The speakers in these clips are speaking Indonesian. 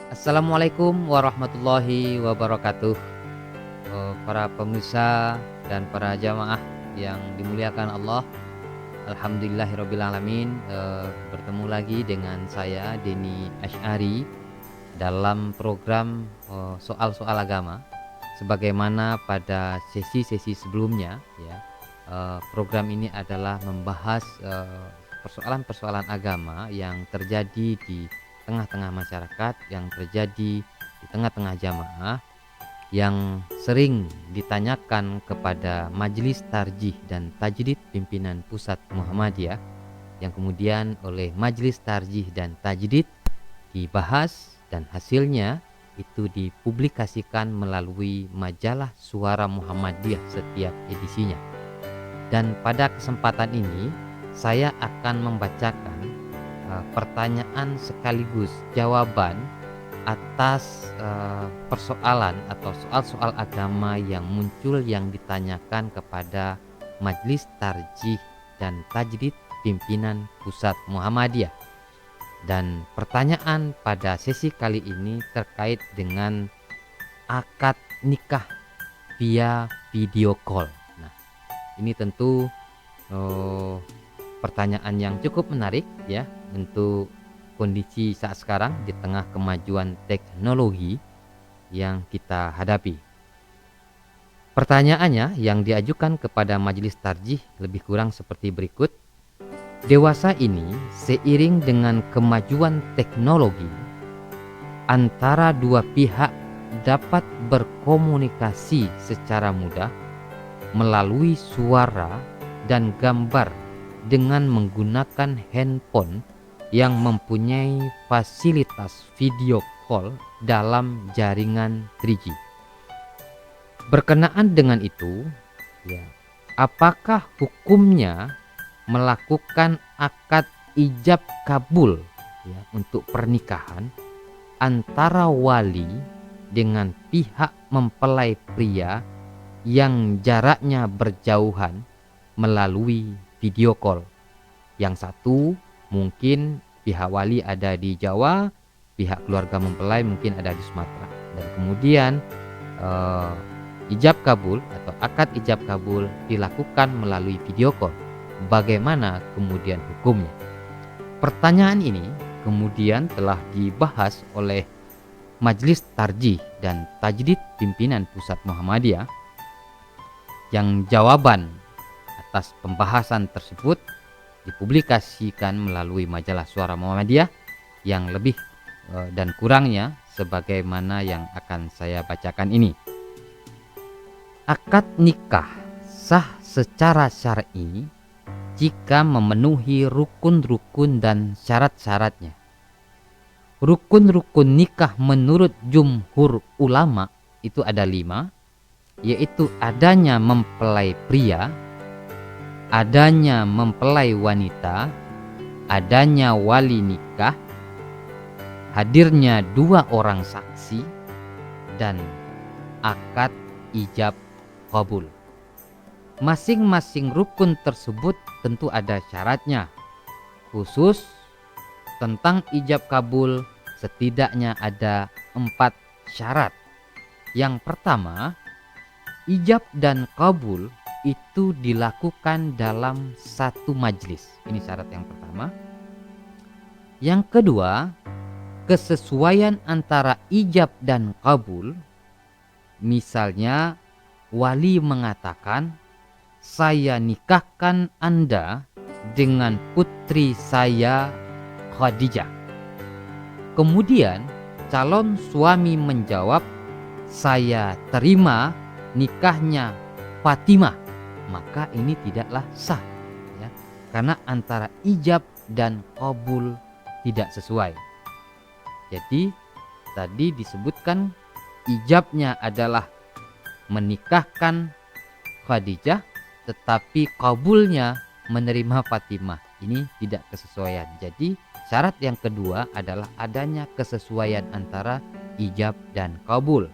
Assalamualaikum warahmatullahi wabarakatuh. Para pemirsa dan para jamaah yang dimuliakan Allah. Alhamdulillahirobbilalamin. Bertemu lagi dengan saya Denny Asy'ari dalam program soal-soal agama. Sebagaimana pada sesi-sesi sebelumnya, ya, program ini adalah membahas persoalan-persoalan agama yang terjadi di tengah-tengah masyarakat, yang terjadi di tengah-tengah jamaah, yang sering ditanyakan kepada Majelis Tarjih dan Tajdid Pimpinan Pusat Muhammadiyah, yang kemudian oleh Majelis Tarjih dan Tajdid dibahas dan hasilnya itu dipublikasikan melalui majalah Suara Muhammadiyah setiap edisinya. Dan pada kesempatan ini saya akan membacakan pertanyaan sekaligus jawaban atas persoalan atau soal-soal agama yang muncul yang ditanyakan kepada Majelis Tarjih dan Tajdid Pimpinan Pusat Muhammadiyah. Dan pertanyaan pada sesi kali ini terkait dengan akad nikah via video call. Nah, ini tentu pertanyaan yang cukup menarik, ya, untuk kondisi saat sekarang di tengah kemajuan teknologi yang kita hadapi. Pertanyaannya yang diajukan kepada Majelis Tarjih lebih kurang seperti berikut. Dewasa ini seiring dengan kemajuan teknologi, antara dua pihak dapat berkomunikasi secara mudah melalui suara dan gambar dengan menggunakan handphone yang mempunyai fasilitas video call dalam jaringan 3G. Berkenaan dengan itu, ya, apakah hukumnya melakukan akad ijab kabul, ya, untuk pernikahan antara wali dengan pihak mempelai pria yang jaraknya berjauhan melalui video call. Yang satu mungkin pihak wali ada di Jawa, pihak keluarga mempelai mungkin ada di Sumatera, dan kemudian ijab kabul atau akad ijab kabul dilakukan melalui video call. Bagaimana kemudian hukumnya? Pertanyaan ini kemudian telah dibahas oleh Majelis Tarjih dan Tajdid Pimpinan Pusat Muhammadiyah, yang jawaban atas pembahasan tersebut dipublikasikan melalui majalah Suara Muhammadiyah, yang lebih dan kurangnya sebagaimana yang akan saya bacakan ini. Akad nikah sah secara syar'i jika memenuhi rukun-rukun dan syarat-syaratnya. Rukun-rukun nikah menurut jumhur ulama itu ada 5, yaitu adanya mempelai pria, adanya mempelai wanita, adanya wali nikah, hadirnya 2 orang saksi, dan akad ijab kabul. Masing-masing rukun tersebut tentu ada syaratnya. Khusus tentang ijab kabul setidaknya ada 4 syarat. Yang pertama, ijab dan kabul itu dilakukan dalam satu majelis. Ini syarat yang pertama. Yang kedua, kesesuaian antara ijab dan kabul. Misalnya wali mengatakan, saya nikahkan Anda dengan putri saya Khadijah. Kemudian calon suami menjawab, saya terima nikahnya Fatimah. Maka ini tidaklah sah, ya, karena antara ijab dan kabul tidak sesuai. Jadi tadi disebutkan ijabnya adalah menikahkan Khadijah, tetapi kabulnya menerima Fatimah. Ini tidak kesesuaian. Jadi syarat yang kedua adalah adanya kesesuaian antara ijab dan kabul.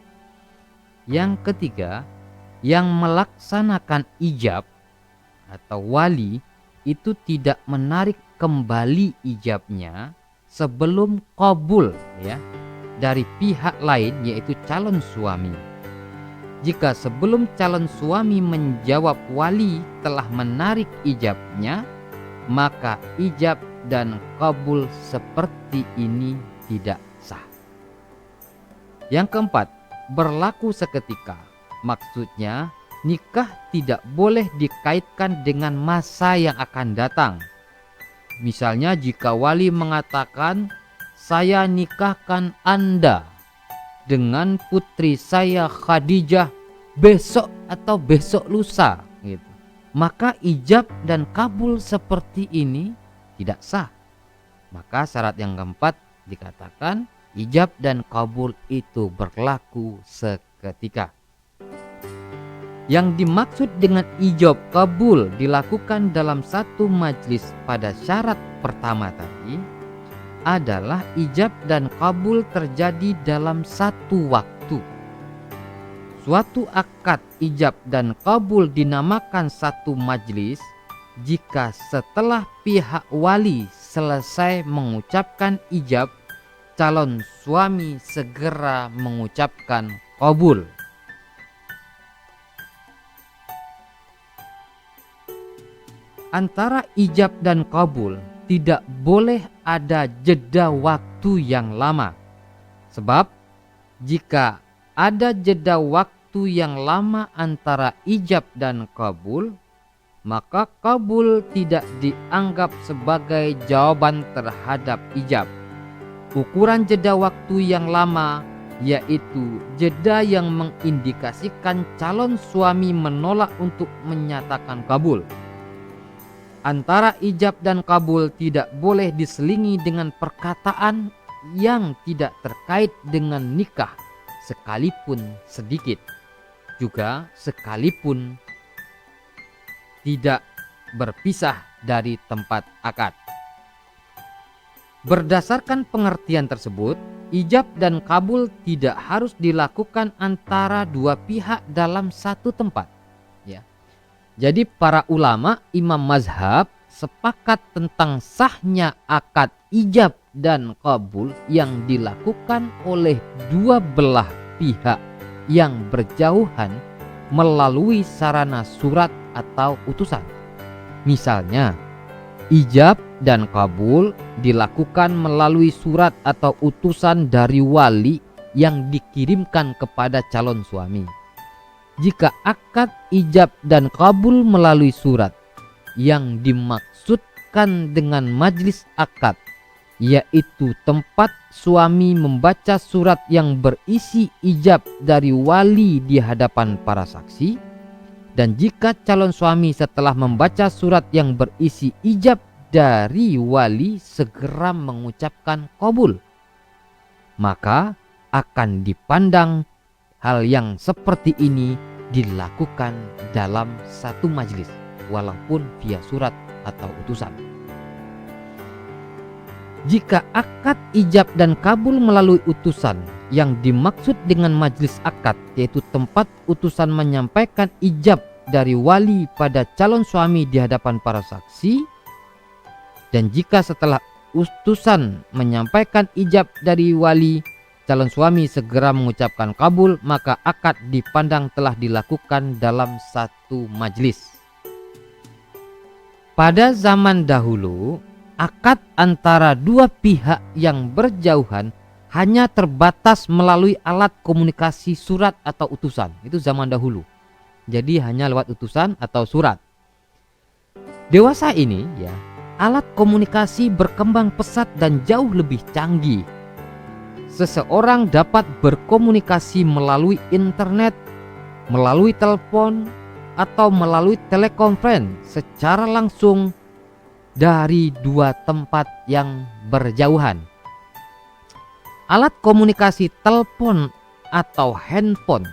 Yang ketiga, yang melaksanakan ijab atau wali itu tidak menarik kembali ijabnya sebelum kabul, ya. dari pihak lain, yaitu calon suami. Jika sebelum calon suami menjawab wali telah menarik ijabnya, maka ijab dan kabul seperti ini tidak sah. Yang keempat, berlaku seketika. Maksudnya, nikah tidak boleh dikaitkan dengan masa yang akan datang. Misalnya jika wali mengatakan, saya nikahkan Anda dengan putri saya Khadijah besok atau besok lusa gitu, maka ijab dan kabul seperti ini tidak sah. Maka syarat yang keempat dikatakan ijab dan kabul itu berlaku seketika. Yang dimaksud dengan ijab kabul dilakukan dalam satu majlis pada syarat pertama tadi adalah ijab dan kabul terjadi dalam satu waktu. Suatu akad ijab dan kabul dinamakan satu majlis jika setelah pihak wali selesai mengucapkan ijab, calon suami segera mengucapkan kabul. Antara ijab dan kabul tidak boleh ada jeda waktu yang lama. Sebab jika ada jeda waktu yang lama antara ijab dan kabul, maka kabul tidak dianggap sebagai jawaban terhadap ijab. Ukuran jeda waktu yang lama yaitu jeda yang mengindikasikan calon suami menolak untuk menyatakan kabul. Antara ijab dan kabul tidak boleh diselingi dengan perkataan yang tidak terkait dengan nikah, sekalipun sedikit. Juga sekalipun tidak berpisah dari tempat akad. Berdasarkan pengertian tersebut, ijab dan kabul tidak harus dilakukan antara dua pihak dalam satu tempat. Ya. Jadi para ulama imam mazhab sepakat tentang sahnya akad ijab dan kabul yang dilakukan oleh dua belah pihak yang berjauhan melalui sarana surat atau utusan. Misalnya, ijab dan kabul dilakukan melalui surat atau utusan dari wali yang dikirimkan kepada calon suami. Jika akad ijab dan kabul melalui surat, yang dimaksudkan dengan majlis akad yaitu tempat suami membaca surat yang berisi ijab dari wali di hadapan para saksi, dan jika calon suami setelah membaca surat yang berisi ijab dari wali segera mengucapkan kabul, maka akan dipandang hal yang seperti ini dilakukan dalam satu majlis walaupun via surat atau utusan. Jika akad ijab dan kabul melalui utusan, yang dimaksud dengan majlis akad yaitu tempat utusan menyampaikan ijab dari wali pada calon suami di hadapan para saksi, dan jika setelah utusan menyampaikan ijab dari wali, calon suami segera mengucapkan kabul, maka akad dipandang telah dilakukan dalam satu majlis. Pada zaman dahulu, akad antara dua pihak yang berjauhan hanya terbatas melalui alat komunikasi surat atau utusan. Itu zaman dahulu. Jadi hanya lewat utusan atau surat. Dewasa ini ya, alat komunikasi berkembang pesat dan jauh lebih canggih. Seseorang dapat berkomunikasi melalui internet, melalui telepon, atau melalui telekonferensi secara langsung dari dua tempat yang berjauhan. Alat komunikasi telepon atau handphone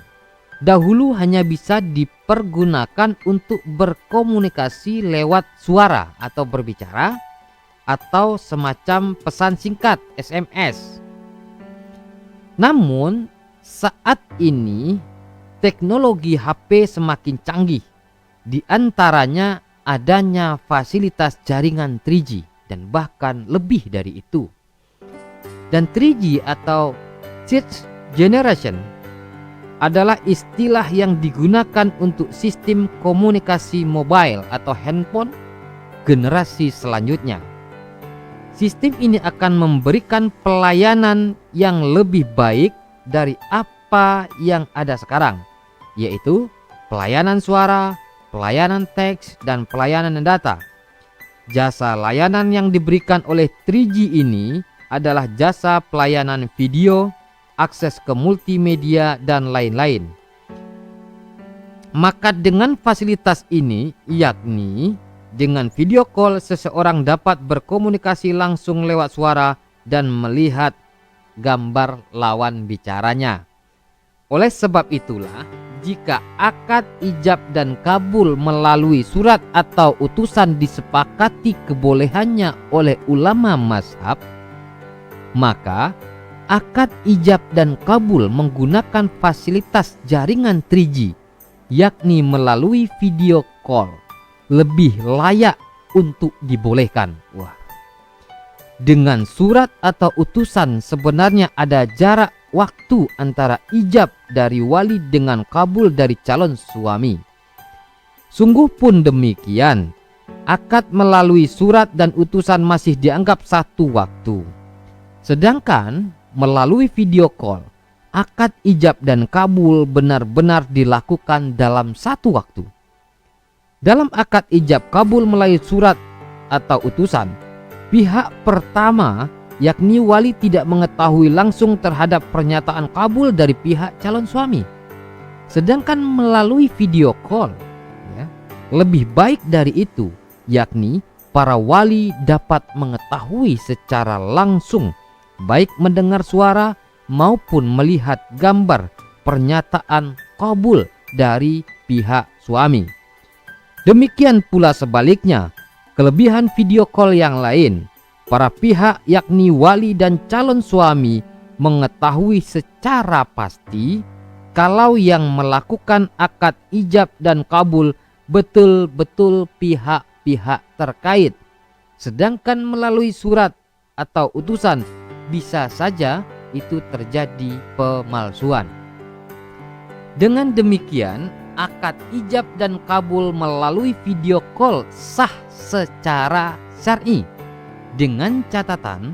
dahulu hanya bisa dipergunakan untuk berkomunikasi lewat suara atau berbicara, atau semacam pesan singkat SMS. Namun saat ini teknologi HP semakin canggih, di antaranya adanya fasilitas jaringan 3G dan bahkan lebih dari itu. Dan 3G atau Sixth generation adalah istilah yang digunakan untuk sistem komunikasi mobile atau handphone generasi selanjutnya. Sistem ini akan memberikan pelayanan yang lebih baik dari apa yang ada sekarang, yaitu pelayanan suara, pelayanan teks, dan pelayanan data. Jasa layanan yang diberikan oleh 3G ini adalah jasa pelayanan video, akses ke multimedia, dan lain-lain. Maka dengan fasilitas ini, yakni dengan video call, seseorang dapat berkomunikasi langsung lewat suara dan melihat gambar lawan bicaranya. Oleh sebab itulah, jika akad ijab dan kabul melalui surat atau utusan disepakati kebolehannya oleh ulama mazhab, maka akad ijab dan kabul menggunakan fasilitas jaringan 3G, yakni melalui video call, lebih layak untuk dibolehkan. Wah. Dengan surat atau utusan sebenarnya ada jarak waktu antara ijab dari wali dengan kabul dari calon suami. Sungguh pun demikian, akad melalui surat dan utusan masih dianggap satu waktu. Sedangkan melalui video call, akad ijab dan kabul benar-benar dilakukan dalam satu waktu. Dalam akad ijab kabul melalui surat atau utusan, pihak pertama yakni wali tidak mengetahui langsung terhadap pernyataan kabul dari pihak calon suami. Sedangkan melalui video call, lebih baik dari itu, yakni para wali dapat mengetahui secara langsung, baik mendengar suara maupun melihat gambar pernyataan kabul dari pihak suami. Demikian pula sebaliknya, kelebihan video call yang lain, para pihak yakni wali dan calon suami mengetahui secara pasti kalau yang melakukan akad ijab dan kabul betul-betul pihak-pihak terkait. Sedangkan melalui surat atau utusan bisa saja itu terjadi pemalsuan. Dengan demikian, akad ijab dan kabul melalui video call sah secara syar'i, dengan catatan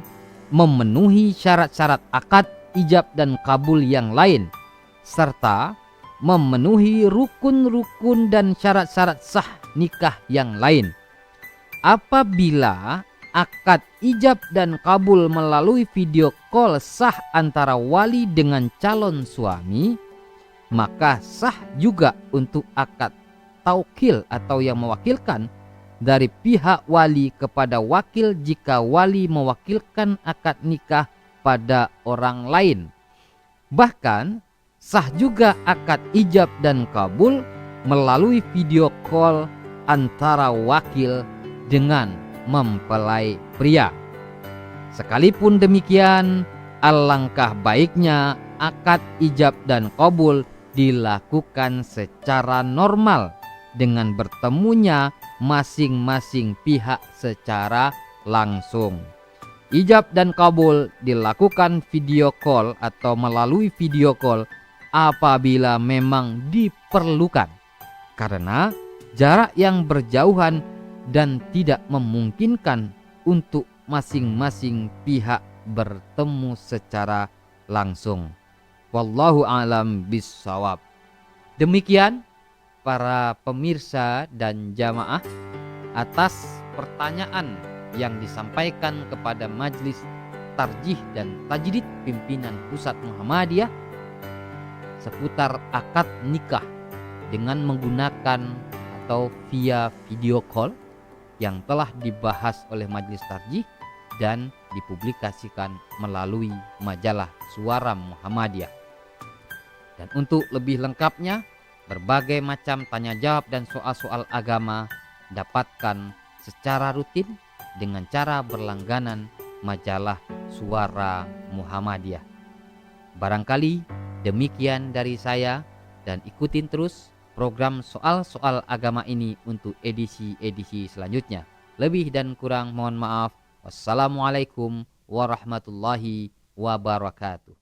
memenuhi syarat-syarat akad ijab dan kabul yang lain, serta memenuhi rukun-rukun dan syarat-syarat sah nikah yang lain. Apabila akad ijab dan kabul melalui video call sah antara wali dengan calon suami, maka sah juga untuk akad taukil atau yang mewakilkan dari pihak wali kepada wakil jika wali mewakilkan akad nikah pada orang lain. Bahkan sah juga akad ijab dan kabul melalui video call antara wakil dengan mempelai pria. Sekalipun demikian, alangkah baiknya akad ijab dan kabul dilakukan secara normal dengan bertemunya masing-masing pihak secara langsung. Ijab dan kabul dilakukan video call atau melalui video call apabila memang diperlukan, karena jarak yang berjauhan dan tidak memungkinkan untuk masing-masing pihak bertemu secara langsung. Wallahu a'lam bishawab. Demikian para pemirsa dan jamaah, atas pertanyaan yang disampaikan kepada Majelis Tarjih dan Tajdid Pimpinan Pusat Muhammadiyah seputar akad nikah dengan menggunakan atau via video call yang telah dibahas oleh Majelis Tarjih dan dipublikasikan melalui majalah Suara Muhammadiyah. Dan untuk lebih lengkapnya, berbagai macam tanya jawab dan soal-soal agama dapatkan secara rutin dengan cara berlangganan majalah Suara Muhammadiyah. Barangkali demikian dari saya, dan ikutin terus program soal-soal agama ini untuk edisi-edisi selanjutnya. Lebih dan kurang mohon maaf. Wassalamualaikum warahmatullahi wabarakatuh.